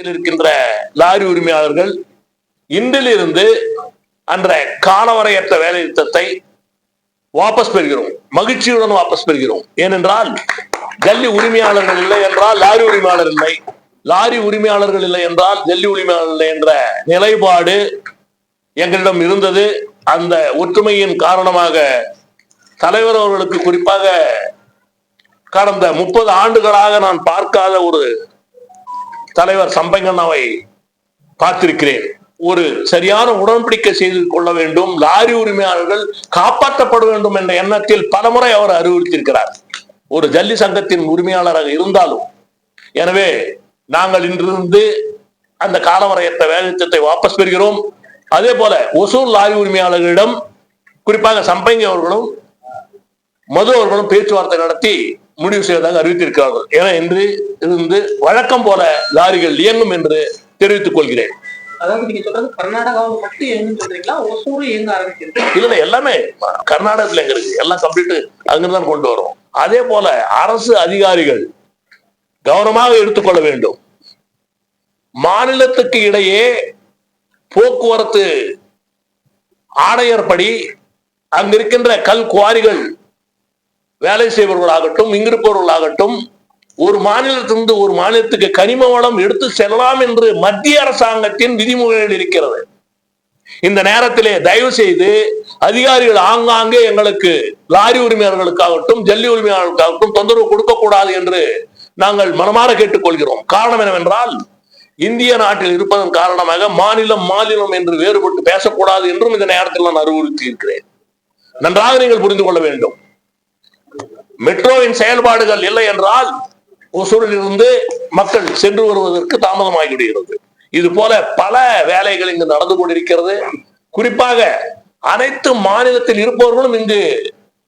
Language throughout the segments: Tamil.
இருக்கின்ற லாரி உரிமையாளர்கள் இன்றிலிருந்து அன்றைய காலவரையற்ற வேலை நிறுத்தத்தை வாபஸ் பெறுகிறோம், மகிழ்ச்சியுடன் வாபஸ் பெறுகிறோம். ஏனென்றால் ஜல்லி உரிமையாளர்கள் இல்லை என்றால் லாரி உரிமையாளர் இல்லை, லாரி உரிமையாளர்கள் இல்லை என்றால் ஜல்லி உரிமையாளர் இல்லை என்ற நிலைப்பாடு எங்களிடம் இருந்தது. அந்த ஒற்றுமையின் காரணமாக தலைவர் அவர்களுக்கு குறிப்பாக கடந்த 30 ஆண்டுகளாக நான் பார்க்காத ஒரு தலைவர் சம்பங்கண்ணாவை பார்த்திருக்கிறேன். ஒரு சரியான உடன்படிக்கை செய்து கொள்ள வேண்டும், லாரி உரிமையாளர்கள் காப்பாற்றப்பட வேண்டும் என்ற எண்ணத்தில் பலமுறை அவர் அறிவுறுத்தியிருக்கிறார், ஒரு ஜல்லி சங்கத்தின் உரிமையாளராக இருந்தாலும். எனவே நாங்கள் இன்றிருந்து அந்த காலவரையற்ற வேலைநிறுத்தத்தை வாபஸ் பெறுகிறோம். அதே போல ஒசூர் லாரி உரிமையாளர்களிடம் குறிப்பாக சம்பங்கி அவர்களும் மது அவர்களும் பேச்சுவார்த்தை நடத்தி முடிவு செய்வதாக அறிவித்திருக்கிறார்கள். என இன்று இருந்து வழக்கம் போல லாரிகள் இயங்கும் என்று தெரிவித்துக் கொள்கிறேன். அதாவது நீங்க சொல்றது கர்நாடகாவில் மட்டும் இயங்குன்னு சொல்றீங்களா, ஒசூர் இயங்க ஆரம்பிக்கிறது? இல்ல, எல்லாமே கர்நாடகத்துல எங்க இருக்கு, எல்லாம் கம்ப்ளீட் அங்கிருந்தான் கொண்டு வரும். அதே போல அரசு அதிகாரிகள் கவனமாக எடுத்துக்கொள்ள வேண்டும். மாநிலத்துக்கு இடையே போக்குவரத்து ஆணையர் படி அங்கிருக்கின்ற கல் குவாரிகள் வேலை செய்பவர்களாகட்டும் இங்கிருப்பவர்களாகட்டும் ஒரு மாநிலத்திலிருந்து ஒரு மாநிலத்துக்கு கனிம வளம் எடுத்து செல்லலாம் என்று மத்திய அரசாங்கத்தின் விதிமுறைகள் இருக்கிறது. இந்த நேரத்திலே தயவு செய்து அதிகாரிகள் ஆங்காங்கே எங்களுக்கு லாரி உரிமையாளர்களுக்காகட்டும் ஜல்லி உரிமையாளர்களுக்காகட்டும் தொந்தரவு கொடுக்கக்கூடாது என்று நாங்கள் மனமாற கேட்டுக்கொள்கிறோம். காரணம் என்னவென்றால் இந்திய நாட்டில் இருப்பதன் காரணமாக மாநிலம் மாநிலம் என்று வேறுபட்டு பேசக்கூடாது என்றும் இந்த நேரத்தில் நான் அறிவுறுத்தி இருக்கிறேன். நன்றாக நீங்கள் புரிந்து கொள்ள வேண்டும். மெட்ரோவின் செயல்பாடுகள் இல்லை என்றால் ஒசூரில் இருந்து மக்கள் சென்று வருவதற்கு தாமதமாகிவிடுகிறது. இது போல பல வேலைகள் இங்கு நடந்து கொண்டிருக்கிறது. குறிப்பாக அனைத்து மாநிலத்தில் இருப்பவர்களும் இங்கு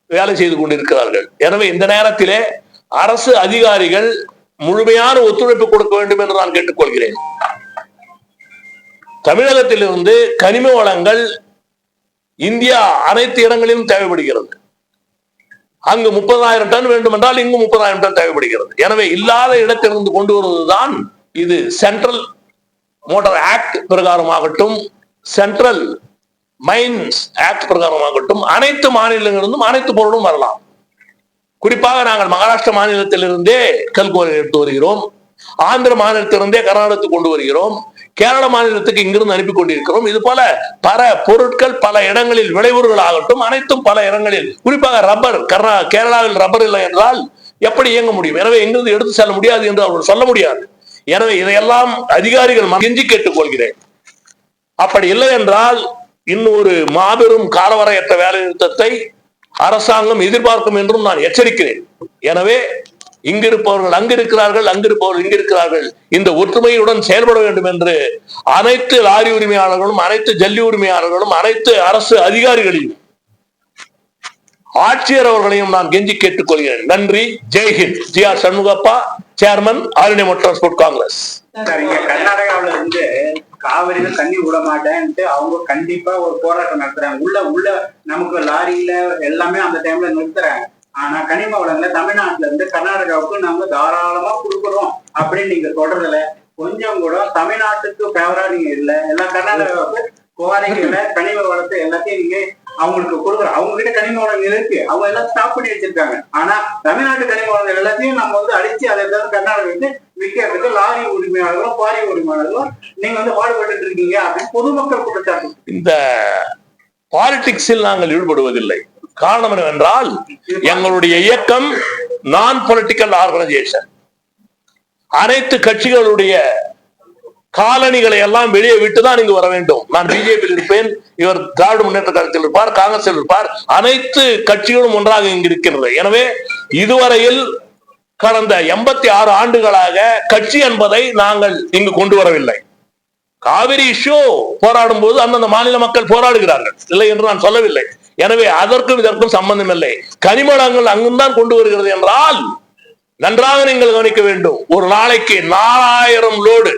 வேலை செய்து கொண்டிருக்கிறார்கள். எனவே இந்த நேரத்திலே அரசு அதிகாரிகள் முழுமையான ஒத்துழைப்பு கொடுக்க வேண்டும் என்று நான் கேட்டுக்கொள்கிறேன். தமிழகத்திலிருந்து கனிம வளங்கள் இந்தியா அனைத்து இடங்களிலும் தேவைப்படுகிறது. அங்கு 30,000 டன் வேண்டும் என்றால் இங்கு 30,000 டன் தேவைப்படுகிறது. எனவே இல்லாத இடத்திலிருந்து கொண்டு வருவதுதான் இது. சென்ட்ரல் மோட்டார் ஆக்ட் பிரகாரமாகட்டும் சென்ட்ரல் மைன்ஸ் ஆக்ட் பிரகாரமாகட்டும் அனைத்து மாநிலங்களிலிருந்தும் அனைத்து பொருளும் வரலாம். குறிப்பாக நாங்கள் மகாராஷ்டிரா மாநிலத்திலிருந்தே கல்குவாரி எடுத்து வருகிறோம், ஆந்திர மாநிலத்திலிருந்தே கர்நாடகத்துக்கு கொண்டு வருகிறோம், கேரள மாநிலத்துக்கு இங்கிருந்து அனுப்பி கொண்டிருக்கிறோம். இது போல பல பொருட்கள் பல இடங்களில் விளைவுகள் ஆகட்டும் அனைத்தும் பல இடங்களில், குறிப்பாக ரப்பர், கேரளாவில் ரப்பர் இல்லை என்றால் எப்படி இயங்க முடியும்? எனவே எங்கிருந்து எடுத்து செல்ல முடியாது என்று அவர்கள் சொல்ல முடியாது. எனவே இதையெல்லாம் அதிகாரிகள் கெஞ்சி கேட்டுக்கொள்கிறேன். அப்படி இல்லை என்றால் இன்னொரு மாபெரும் காலவரையற்ற வேலை நிறுத்தத்தை அரசாங்கம் எதிர்பார்க்கும் என்றும் நான் எச்சரிக்கிறேன். எனவே இங்கிருப்பவர்கள் அங்கிருக்கிறார்கள், அங்கிருப்பவர்கள் இங்கிருக்கிறார்கள், இந்த ஒற்றுமையுடன் செயல்பட வேண்டும் என்று அனைத்து லாரி உரிமையாளர்களும் அனைத்து ஜல்லி உரிமையாளர்களும் அனைத்து அரசு அதிகாரிகளையும் ஆட்சியர் அவர்களையும் நான் கெஞ்சி கேட்டுக்கொள்கிறேன். நன்றி. ஜெய்ஹிந்த். G R Shanmugappa, chairman, All India Motor Transport Congress. கர்நாடகாவில இருந்து காவிரியில தண்ணி விட மாட்டேன்ட்டு அவங்க கண்டிப்பா ஒரு போராட்டம் நடத்துறாங்க. உள்ள நமக்கு லாரியில எல்லாமே அந்த டைம்ல நிறுத்துறாங்க. ஆனா கனிம வளங்களை தமிழ்நாட்டுல இருந்து கர்நாடகாவுக்கு நாங்க தாராளமா கொடுக்குறோம் அப்படின்னு நீங்க சொல்றதுல கொஞ்சம் கூட தமிழ்நாட்டுக்கு ஃபேவரா நீங்க இல்ல. எல்லாம் கர்நாடகாவுக்கு குவாரிகளை கனிம வளத்தை எல்லாத்தையும் நீங்க அவங்களுக்கு கொடுக்குறோம். அவங்க கிட்ட கனிம வளங்கள் இருக்கு, அவங்க எல்லாம் ஸ்டாப் பண்ணி வச்சிருக்காங்க. ஆனா தமிழ்நாட்டு கனிம வளங்கள் எல்லாத்தையும் நம்ம அடிச்சு அதை கர்நாடகாவுக்கு விற்கிறதுக்கு லாரி உரிமையாளர்களும் குவாரி உரிமையாளர்களும் நீங்க பாடுபட்டு இருக்கீங்க அப்படின்னு பொதுமக்கள் குற்றச்சாட்டு. இந்த பாலிடிக்ஸில் நாங்கள் ஈடுபடுவதில்லை. காரணம் என்னவென்றால் எங்களுடைய இயக்கம் நான் பொலிட்டிக்கல் ஆர்கனைசேஷன். அனைத்து கட்சிகளுடைய காலணிகளை எல்லாம் வெளியே விட்டுதான் இங்கு வர வேண்டும். நான் பிஜேபியில் இருப்பேன், இவர் திராவிட முன்னேற்ற கழகத்தில் இருப்பார், காங்கிரஸில் இருப்பார், அனைத்து கட்சிகளும் ஒன்றாக இங்கு இருக்கின்றது. எனவே இதுவரையில் கடந்த 86 ஆண்டுகளாக கட்சி என்பதை நாங்கள் இங்கு கொண்டு வரவில்லை. காவிரி இஷ்யூ போராடும் போது அந்தந்த மாநில மக்கள் போராடுகிறார்கள், இல்லை என்று நான் சொல்லவில்லை. எனவே அதற்கும் இதற்கும் சம்பந்தம் இல்லை. கனிமவளங்கள் அங்குதான் கொண்டு வருகிறது என்றால் நன்றாக நீங்கள் கவனிக்க வேண்டும். ஒரு நாளைக்கு 4000 லோடு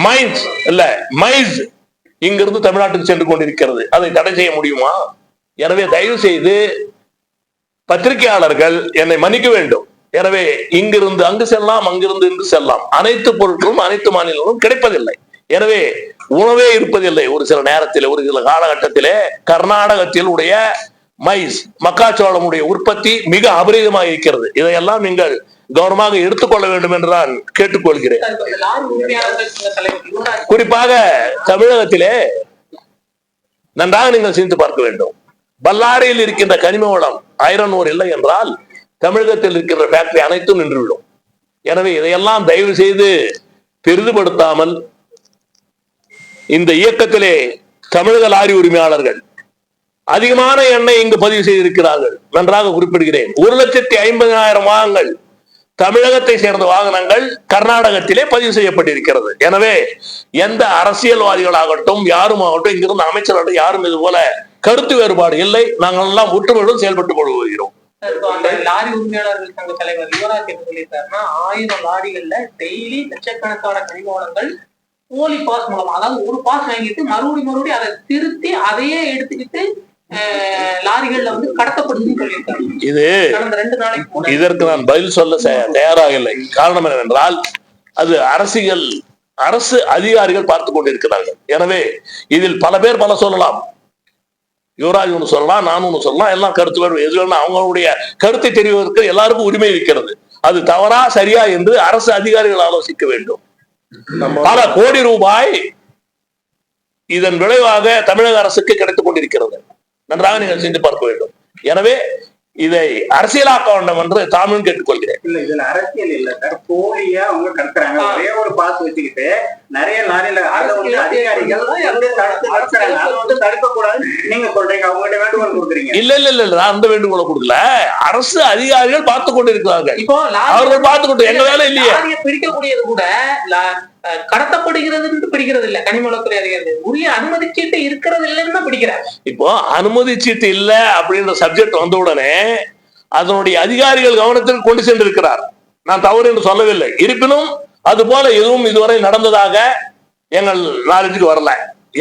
மைன்ஸ் இல்ல மைஸ் இங்கிருந்து தமிழ்நாட்டுக்கு சென்று கொண்டிருக்கிறது. அதை தடை செய்ய முடியுமா? எனவே தயவு செய்து பத்திரிகையாளர்கள் என்னை மன்னிக்க வேண்டும். எனவே இங்கிருந்து அங்கு செல்லலாம், அங்கிருந்து இங்கு செல்லலாம். அனைத்து பொருட்களும் அனைத்து மாநிலங்களும் கிடைப்பதில்லை. எனவே உணவே இருப்பதில்லை. ஒரு சில நேரத்தில், ஒரு சில காலகட்டத்திலே கர்நாடகத்தில் உடைய மைஸ், மக்காச்சோளமுடைய உற்பத்தி மிக அபரிதமாக இருக்கிறது. இதையெல்லாம் நீங்கள் கவனமாக எடுத்துக்கொள்ள வேண்டும் என்று நான் கேட்டுக்கொள்கிறேன். குறிப்பாக தமிழகத்திலே நன்றாக நீங்கள் சிந்தித்து பார்க்க வேண்டும். பல்லாரியில் இருக்கின்ற கனிம வளம் ஐரன் ஓர் இல்லை என்றால் தமிழகத்தில் இருக்கின்ற ஃபேக்டரி அனைத்தும் நின்றுவிடும். எனவே இதையெல்லாம் தயவு செய்து பெரிதுபடுத்தாமல், இந்த இயக்கத்திலே தமிழக லாரி உரிமையாளர்கள் அதிகமான எண்ணெய் இங்கு பதிவு செய்திருக்கிறார்கள். நன்றாக குறிப்பிடுகிறேன். 1,50,000 வாகனங்கள், தமிழகத்தை சேர்ந்த வாகனங்கள் கர்நாடகத்திலே பதிவு செய்யப்பட்டிருக்கிறது. எனவே எந்த அரசியல்வாதிகளாகட்டும், யாரும் ஆகட்டும், இங்கிருந்து அமைச்சர்கள் யாரும் இது போல கருத்து வேறுபாடு இல்லை. நாங்கள் எல்லாம் ஒற்றுமையுடன் செயல்பட்டு கொண்டு வருகிறோம். லாரி உரிமையாளர்கள் சங்க தலைவர் யுவராஜ் என்ன சொல்லியிருக்காருன்னா, 1000 லாரிகள்ல டெய்லி லட்சக்கணக்கான கனிம வளங்கள் போலி பாஸ் மூலமா, அதாவது ஒரு பாஸ் வாங்கிட்டு மறுபடியும் அதை திருத்தி அதையே எடுத்துக்கிட்டு லாரிகள்ல வந்து கடத்தப்படுதுன்னு சொல்லியிருக்காரு. இது கடந்த 2 நாளைக்கு இதற்கு நான் பதில் சொல்ல தயாராக இல்லை. காரணம் என்னவென்றால், அது அரசு அதிகாரிகள் பார்த்துக் கொண்டிருக்கிறார்கள். எனவே இதில் பல பேர் பல சொல்லலாம். யுவராஜ் ஒன்று சொல்லலாம், நான் ஒன்று சொல்லலாம், எல்லாம் கருத்து வேறு. எது வேணும் அவங்களுடைய கருத்தை தெரிவதற்கு எல்லாருக்கும் உரிமை இருக்கிறது. அது தவறா சரியா என்று அரசு அதிகாரிகள் ஆலோசிக்க வேண்டும். பல கோடி ரூபாய் இதன் விளைவாக தமிழக அரசுக்கு கிடைத்துக் கொண்டிருக்கிறது. நன்றாக நீங்கள் சிந்தித்து பார்க்க வேண்டும். எனவே இதை அரசியலாக்க வேண்டும் என்று தாமும் கேட்டுக்கொள்கிறேன். இல்ல, இதுல அரசியல் இல்ல சார். போலியா அவங்க கடத்துறாங்க. ஒரே ஒரு பாஸ் வச்சுக்கிட்டு நிறைய லாரியில அதை வந்து அதிகாரிகள் தடுக்க கூடாது நீங்க சொல்றீங்க. அவங்ககிட்ட வேண்டுகோள் கொடுக்குறீங்க. இல்ல, நான் அந்த வேண்டுகோளை கொடுக்கல. அரசு அதிகாரிகள் பார்த்து கொண்டு இருக்கிறார்கள். இப்போ அவர்கள் பார்த்து கொண்டு, எங்க வேலை இல்லையே. பிடிக்கக்கூடியது கூட கடத்தப்படுகிறது பிடிக்கிறது இல்ல. கனிமவளத்துறை அதிகாரிகள் உரிய அனுமதி சீட்டு இருக்கிறது இல்லைன்னு பிடிக்கிறார். இப்போ அனுமதி சீட்டு இல்ல அப்படின்ற சப்ஜெக்ட் வந்த உடனே அதனுடைய அதிகாரிகள் கவனத்தில் கொண்டு சென்றிருக்கிறார். நான் தவறு என்று சொல்லவில்லை. இருப்பினும் அது போல எதுவும் இதுவரை நடந்ததாக எங்கள் நாலேஜுக்கு வரல.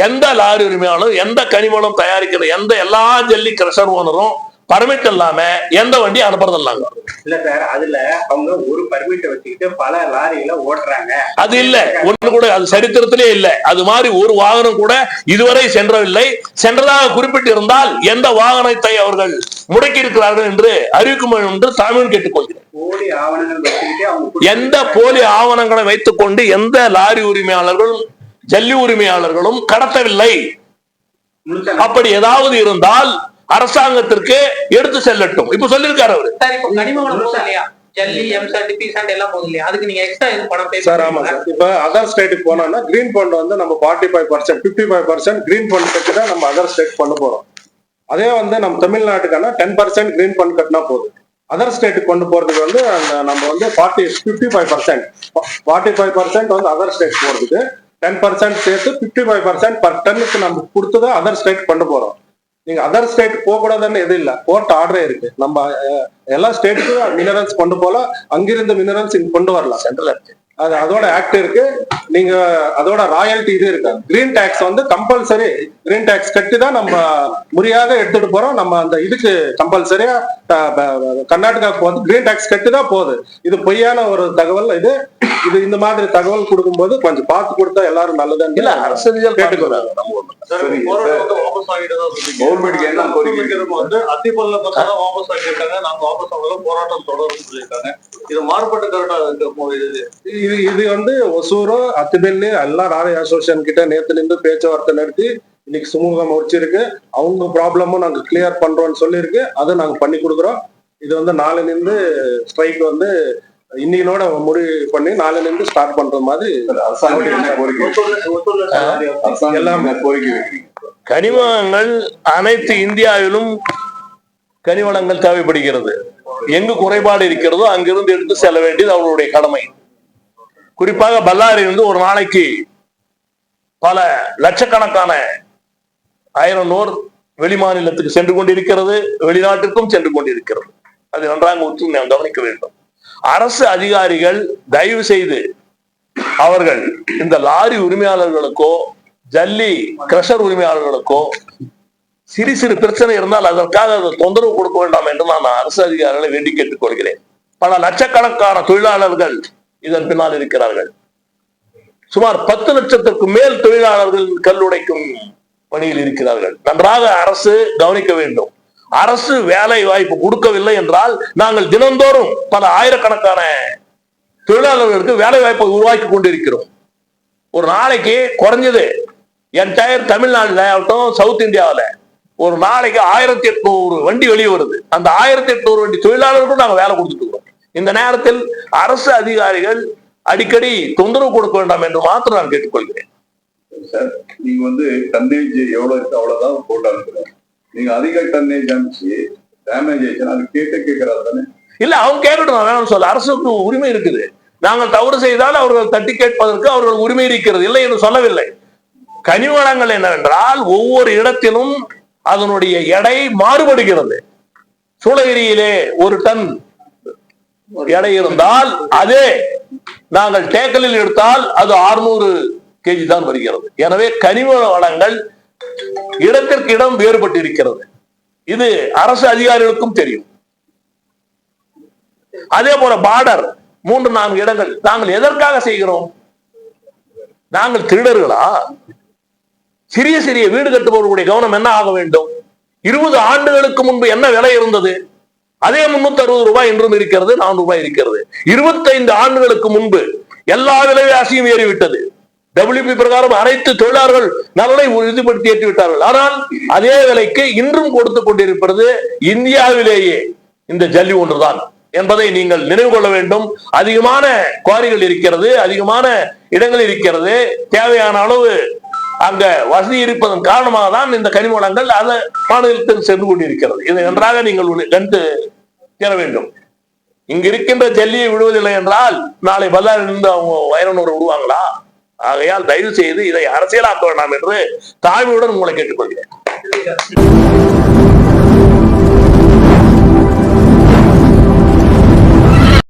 எந்த லாரி உரிமையாளரும், எந்த கனிமவளம் தயாரிக்கிற எல்லா ஜல்லி கிரஷர் ஓனரும் பர்மிட் இல்லாம எந்த வண்டி அனுப்புறதில்லாங்க. இல்ல சார், அதுல அவங்க ஒரு பர்மிட்டை வச்சுக்கிட்டு பல லாரியில ஓட்டுறாங்க. அது இல்ல, ஒண்ணு கூட அது சரித்திரத்திலே இல்லை. அது மாதிரி ஒரு வாகனம் கூட இதுவரை சென்றவில்லை. சென்றதாக குறிப்பிட்டு இருந்தால் எந்த வாகனத்தை அவர்கள் முடக்கி இருக்கிறார்கள் என்று அறிவிக்கும் என்று தமிழ் கேட்டுக்கொள்கிறேன். போலி ஆவணங்கள் வச்சுக்கிட்டு அவங்க எந்த போலி ஆவணங்களை வைத்துக் கொண்டு எந்த லாரி உரிமையாளர்களும் ஜல்லி உரிமையாளர்களும் கடத்தவில்லை. அப்படி ஏதாவது இருந்தால் அரசாங்கத்திற்கு எடுத்து செல்லட்டும். இப்ப சொல்லிருக்காரு அவரு. ஜல்லி, எம்சாண்ட், பிசாண்ட் எல்லாம் போகுது இல்லையா? அதுக்கு நீங்க எக்ஸ்ட்ரா எதுவும் பணம் பே சார்? ஆமா சார். இப்ப அதர் ஸ்டேட்டுக்கு போனோம்னா கிரீன் ஃபண்ட் வந்து நம்ம 45%, 55% கிரீன் ஃபண்ட் கட்டி தான் நம்ம அதர் ஸ்டேட் பண்ண போறோம். அதே வந்து நம்ம தமிழ்நாட்டுக்கான 10% கிரீன் ஃபண்ட் கட்டினா போதும். அதர் ஸ்டேட்டுக்கு கொண்டு போறதுக்கு வந்து நம்ம வந்து 45% வந்து அதர் ஸ்டேட் போறதுக்கு 10% சேர்த்து 55% பர் டன்னுக்கு நம்ம கொடுத்துதான் அதர் ஸ்டேட் கொண்டு போறோம். நீங்க அதர் ஸ்டேட் போக கூடாதுன்னு எது இல்ல, கோர்ட் ஆர்டரே இருக்கு. நம்ம எல்லா ஸ்டேட்டுக்கும் மினரல்ஸ் கொண்டு போலாம், அங்கிருந்து மினரல்ஸ் இங்க கொண்டு வரலாம். சென்ட்ரல் அது அதோட ஆக்ட் இருக்கு. நீங்க அதோட ராயல்டி இது இருக்கு. கிரீன் டாக்ஸ் வந்து கம்பல்சரி கிரீன் டாக்ஸ் கட்டி தான் நம்ம முறையாக எடுத்துட்டு போறோம். நம்ம அந்த இதுக்கு கம்பல்சரியா கர்நாடகாவுக்கு வந்து கிரீன் டாக்ஸ் கட்டி தான் போகுது. இது பொய்யான ஒரு தகவல். இது இந்த மாதிரி தகவல் கொடுக்கும்போது கொஞ்சம் பார்த்து கொடுத்தா எல்லாரும் நல்லதுன்னு இல்ல அரசியல் கேட்டுக்கிறாங்க. கவர்மெண்ட்டுக்கு என்ன கோரிக்கை வந்து அத்திப்பல்ல பார்த்தா வாபஸ் ஆகியிருக்காங்க. நாங்க வாபஸ் ஆகல, போராட்டம் தொடரும் சொல்லியிருக்காங்க. இது மாறுபட்ட கரெக்டா இது வந்து ஒசூரோ அத்திபெல்லி எல்லா லாரி அசோசியேஷன் கிட்ட நேத்து நின்று பேச்சுவார்த்தை நடத்தி இன்னைக்கு சுமூகம் முடிச்சிருக்கு. அவங்க ப்ராப்ளமும் நாங்க கிளியர் பண்றோம்னு சொல்லியிருக்கு. அதை நாங்க பண்ணி கொடுக்குறோம். இது வந்து நாளை நின்று ஸ்ட்ரைக் வந்து இன்னையோட முடிவு பண்ணி நாளை நின்று ஸ்டார்ட் பண்ற மாதிரி எல்லாமே கோரிக்கை. கனிமங்கள் அனைத்து இந்தியாவிலும் கனிவளங்கள் தேவைப்படுகிறது. எங்கு குறைபாடு இருக்கிறதோ அங்கிருந்து எடுத்து செல்ல வேண்டியது அவர்களுடைய கடமை. குறிப்பாக பல்லாரியிலிருந்து ஒரு நாளைக்கு பல லட்சக்கணக்கான ஐரன் ஓர் வெளி மாநிலத்துக்கு சென்று கொண்டிருக்கிறது, வெளிநாட்டிற்கும் சென்று கொண்டிருக்கிறது. அது நன்றாக உற்று நாம் கவனிக்க வேண்டும். அரசு அதிகாரிகள் தயவு செய்து அவர்கள் இந்த லாரி உரிமையாளர்களுக்கோ ஜல்லி கிரஷர் உரிமையாளர்களுக்கோ சிறு சிறு பிரச்சனை இருந்தால் அதற்காக தொந்தரவு கொடுக்க வேண்டாம் என்று நான் அரசு அதிகாரிகளை வேண்டி கேட்டுக் கொள்கிறேன். பல லட்சக்கணக்கான தொழிலாளர்கள் இதன் பின்னால் இருக்கிறார்கள். சுமார் 10 லட்சத்திற்கு மேல் தொழிலாளர்கள் கல் உடைக்கும் பணியில் இருக்கிறார்கள். நன்றாக அரசு கவனிக்க வேண்டும். அரசு வேலை வாய்ப்பு கொடுக்கவில்லை என்றால் நாங்கள் தினந்தோறும் பல ஆயிரக்கணக்கான தொழிலாளர்களுக்கு வேலை வாய்ப்பை உருவாக்கி கொண்டிருக்கிறோம். ஒரு நாளைக்கு குறைஞ்சது என்டையர் தமிழ்நாடுல ஆகட்டும், சவுத் இந்தியாவில் ஒரு நாளைக்கு 1800 வண்டி வெளியே வருது. அந்த 1800 வண்டி தொழிலாளர்களுக்கும் நாங்கள் வேலை கொடுத்துட்டு இருக்கிறோம். இந்த நேரத்தில் அரசு அதிகாரிகள் அடிக்கடி தொந்தரவு கொடுக்க வேண்டாம் என்று மாத்திரம் நான் கேட்டுக்கொள்கிறேன். சார், நீங்க டன்னேஜ் எவ்வளவு இருக்கு அவ்வளவுதான் போட்டு அனுப்புறேன். நீங்க அதிக டன்னேஜ் அனுப்பிச்சு டேமேஜ் ஆயிடுச்சுன்னா அது கேட்கறாரு தானே? இல்ல, அவங்க கேட்கட்டும், நான் வேணும்னு சொல்ல. அரசுக்கு உரிமை இருக்குது. நாங்கள் தவறு செய்தால் அவர்கள் தட்டி கேட்பதற்கு அவர்கள் உரிமை இருக்கிறது, இல்லை என்று சொல்லவில்லை. கனிம வளங்கள் என்னவென்றால் ஒவ்வொரு இடத்திலும் அதனுடைய எடை மாறுபடுகிறது. சூளகிரியிலே 1 டன் எடை இருந்தால் அதே நாங்கள் தேக்கலில் எடுத்தால் அது 600 கேஜி தான் வருகிறது. எனவே கனிம வளங்கள் இடத்திற்கு இடம் வேறுபட்டு இருக்கிறது. இது அரசு அதிகாரிகளுக்கும் தெரியும். அதே போல பார்டர் 3-4 இடங்கள் நாங்கள் எதற்காக செய்கிறோம்? நாங்கள் திருடர்களா? சிறிய சிறிய வீடு கட்டுபவர்களுடைய கவனம் என்ன ஆக வேண்டும்? 20 ஆண்டுகளுக்கு முன்பு என்ன விலை இருந்தது? அதே 360 ரூபாய் என்றும் இருக்கிறது, 400 ரூபாய் இருக்கிறது. 25 ஆண்டுகளுக்கு முன்பு எல்லா விலைவாசியும் ஏறிவிட்டது. WP பிரகாரம் அனைத்து தொழிலாளர்கள் நலனை உறுதிப்படுத்தி ஏற்றி விட்டார்கள். ஆனால் அதே விலைக்கு இன்றும் கொடுத்து கொண்டிருப்பது இந்தியாவிலேயே இந்த ஜல்லி ஒன்றுதான் என்பதை நீங்கள் நினைவு கொள்ள வேண்டும். அதிகமான குவாரிகள் இருக்கிறது, அதிகமான இடங்கள் இருக்கிறது. தேவையான அளவு அங்க வசதி இருப்பதன் காரணமாக தான் இந்த கனிம வளங்கள் அந்த மாநிலத்தில் சென்று கொண்டிருக்கிறது. இதை நன்றாக நீங்கள் கண்டு தர வேண்டும். இங்க இருக்கின்ற ஜல்லியை விடுவதில்லை என்றால் நாளை பல்லாரிலிருந்து அவங்க வைரனூரை விடுவாங்களா? ஆகையால் தயவு செய்து இதை அரசியலாக்க வேண்டாம் என்று தாழ்மையுடன் உங்களை கேட்டுக்கொள்கிறேன்.